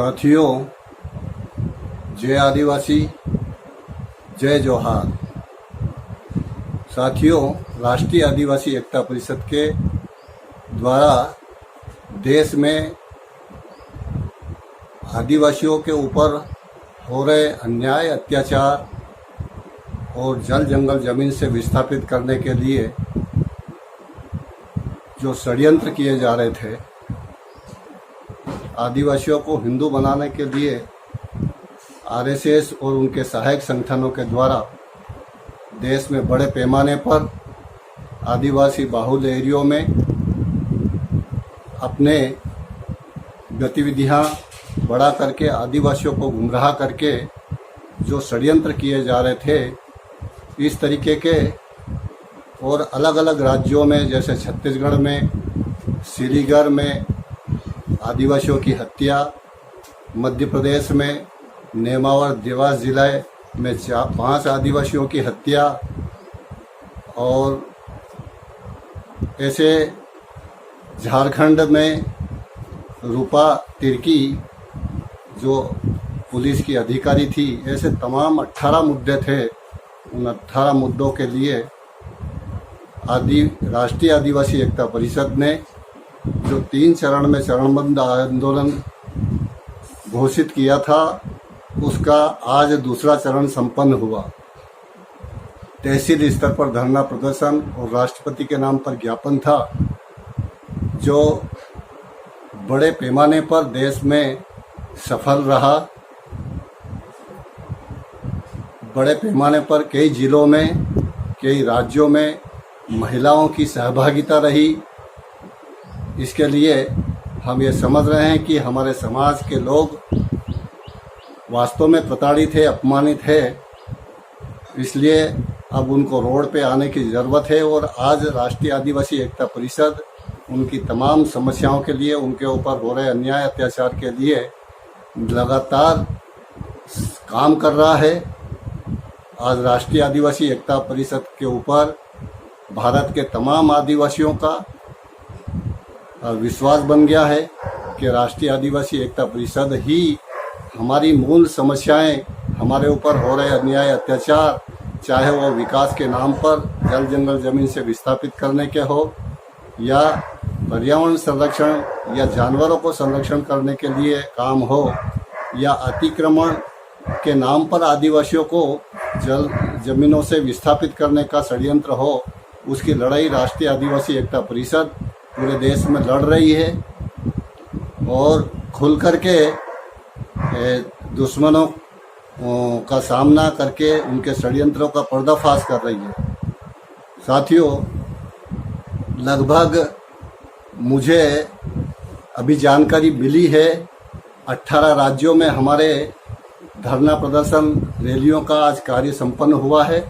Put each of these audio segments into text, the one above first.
साथियों, जय आदिवासी, जय जोहार। साथियों, राष्ट्रीय आदिवासी एकता परिषद के द्वारा देश में आदिवासियों के ऊपर हो रहे अन्याय, अत्याचार और जल जंगल जमीन से विस्थापित करने के लिए जो षड्यंत्र किए जा रहे थे, आदिवासियों को हिंदू बनाने के लिए आरएसएस और उनके सहायक संगठनों के द्वारा देश में बड़े पैमाने पर आदिवासी बाहुल्य एरियो में अपने गतिविधियां बढ़ा करके आदिवासियों को गुमराह करके जो षड्यंत्र किए जा रहे थे, इस तरीके के और अलग अलग राज्यों में जैसे छत्तीसगढ़ में, सिलीगुड़ी में आदिवासियों की हत्या, मध्य प्रदेश में नेमावर देवास जिले में 5 आदिवासियों की हत्या, और ऐसे झारखंड में रूपा तिर्की जो पुलिस की अधिकारी थी, ऐसे तमाम 18 मुद्दे थे। उन 18 मुद्दों के लिए राष्ट्रीय आदिवासी एकता परिषद ने जो 3 चरण में चरणबद्ध आंदोलन घोषित किया था, उसका आज दूसरा चरण संपन्न हुआ। तहसील स्तर पर धरना प्रदर्शन और राष्ट्रपति के नाम पर ज्ञापन था, जो बड़े पैमाने पर देश में सफल रहा। बड़े पैमाने पर कई जिलों में, कई राज्यों में महिलाओं की सहभागिता रही। इसके लिए हम ये समझ रहे हैं कि हमारे समाज के लोग वास्तव में प्रताड़ित है, अपमानित है, इसलिए अब उनको रोड पे आने की ज़रूरत है। और आज राष्ट्रीय आदिवासी एकता परिषद उनकी तमाम समस्याओं के लिए, उनके ऊपर हो रहे अन्याय अत्याचार के लिए लगातार काम कर रहा है। आज राष्ट्रीय आदिवासी एकता परिषद के ऊपर भारत के तमाम आदिवासियों का विश्वास बन गया है कि राष्ट्रीय आदिवासी एकता परिषद ही हमारी मूल समस्याएं, हमारे ऊपर हो रहे अन्याय अत्याचार, चाहे वो विकास के नाम पर जल जंगल जमीन से विस्थापित करने के हो, या पर्यावरण संरक्षण या जानवरों को संरक्षण करने के लिए काम हो, या अतिक्रमण के नाम पर आदिवासियों को जल जमीनों से विस्थापित करने का षड्यंत्र हो, उसकी लड़ाई राष्ट्रीय आदिवासी एकता परिषद पूरे देश में लड़ रही है और खुल करके दुश्मनों का सामना करके उनके षड्यंत्रों का पर्दाफाश कर रही है। साथियों, लगभग मुझे अभी जानकारी मिली है 18 राज्यों में हमारे धरना प्रदर्शन रैलियों का आज कार्य संपन्न हुआ है।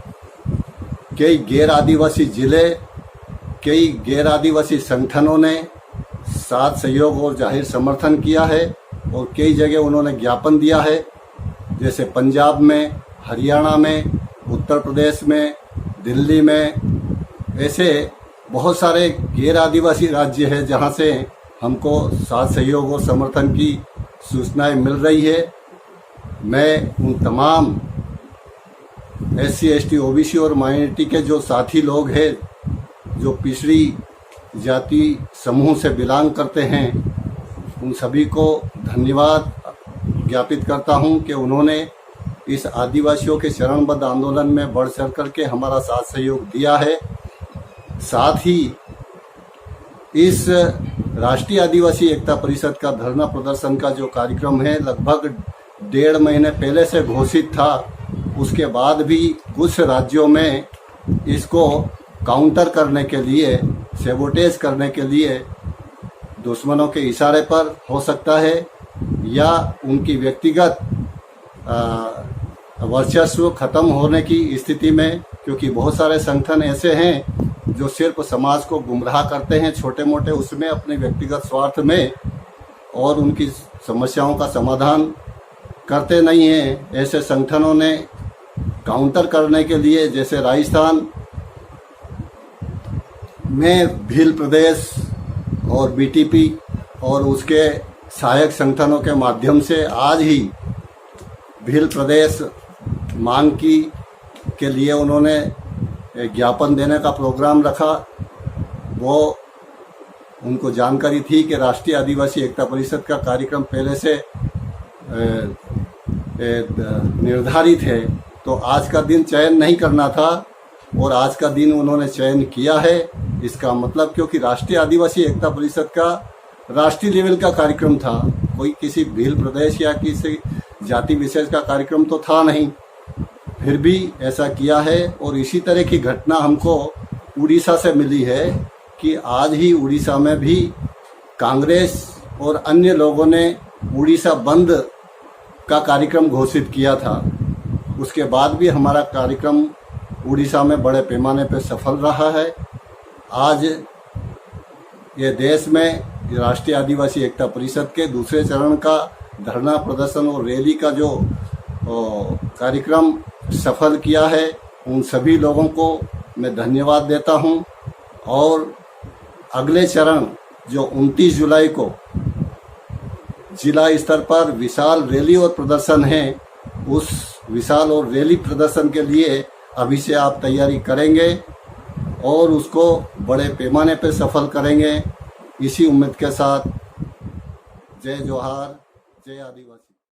कई गैर आदिवासी जिले, कई गैर आदिवासी संगठनों ने साथ सहयोग और जाहिर समर्थन किया है और कई जगह उन्होंने ज्ञापन दिया है, जैसे पंजाब में, हरियाणा में, उत्तर प्रदेश में, दिल्ली में। ऐसे बहुत सारे गैर आदिवासी राज्य हैं जहां से हमको साथ सहयोग और समर्थन की सूचनाएं मिल रही है। मैं उन तमाम SC, ST, OBC और माइनॉरिटी के जो साथी लोग हैं, जो पिछड़ी जाति समूह से बिलोंग करते हैं, उन सभी को धन्यवाद ज्ञापित करता हूं कि उन्होंने इस आदिवासियों के चरणबद्ध आंदोलन में बढ़ चढ़ करके हमारा साथ सहयोग दिया है। साथ ही इस राष्ट्रीय आदिवासी एकता परिषद का धरना प्रदर्शन का जो कार्यक्रम है, लगभग 1.5 महीने पहले से घोषित था। उसके बाद भी कुछ राज्यों में इसको काउंटर करने के लिए, सेबोटेज करने के लिए दुश्मनों के इशारे पर हो सकता है, या उनकी व्यक्तिगत वर्चस्व खत्म होने की स्थिति में, क्योंकि बहुत सारे संगठन ऐसे हैं जो सिर्फ समाज को गुमराह करते हैं छोटे मोटे, उसमें अपने व्यक्तिगत स्वार्थ में, और उनकी समस्याओं का समाधान करते नहीं हैं। ऐसे संगठनों ने काउंटर करने के लिए, जैसे राजस्थान में भील प्रदेश और BTP और उसके सहायक संगठनों के माध्यम से आज ही भील प्रदेश मांग की के लिए उन्होंने ज्ञापन देने का प्रोग्राम रखा। वो उनको जानकारी थी कि राष्ट्रीय आदिवासी एकता परिषद का कार्यक्रम पहले से निर्धारित है, तो आज का दिन चयन नहीं करना था और आज का दिन उन्होंने चयन किया है। इसका मतलब क्योंकि राष्ट्रीय आदिवासी एकता परिषद का राष्ट्रीय लेवल का कार्यक्रम था, कोई किसी भील प्रदेश या किसी जाति विशेष का कार्यक्रम तो था नहीं, फिर भी ऐसा किया है। और इसी तरह की घटना हमको उड़ीसा से मिली है कि आज ही उड़ीसा में भी कांग्रेस और अन्य लोगों ने उड़ीसा बंद का कार्यक्रम घोषित किया था। उसके बाद भी हमारा कार्यक्रम उड़ीसा में बड़े पैमाने पर सफल रहा है। आज ये देश में राष्ट्रीय आदिवासी एकता परिषद के दूसरे चरण का धरना प्रदर्शन और रैली का जो कार्यक्रम सफल किया है, उन सभी लोगों को मैं धन्यवाद देता हूं। और अगले चरण जो 29 जुलाई को जिला स्तर पर विशाल रैली और प्रदर्शन है, उस विशाल और रैली प्रदर्शन के लिए अभी से आप तैयारी करेंगे और उसको बड़े पैमाने पर सफल करेंगे। इसी उम्मीद के साथ जय जोहार, जय आदिवासी।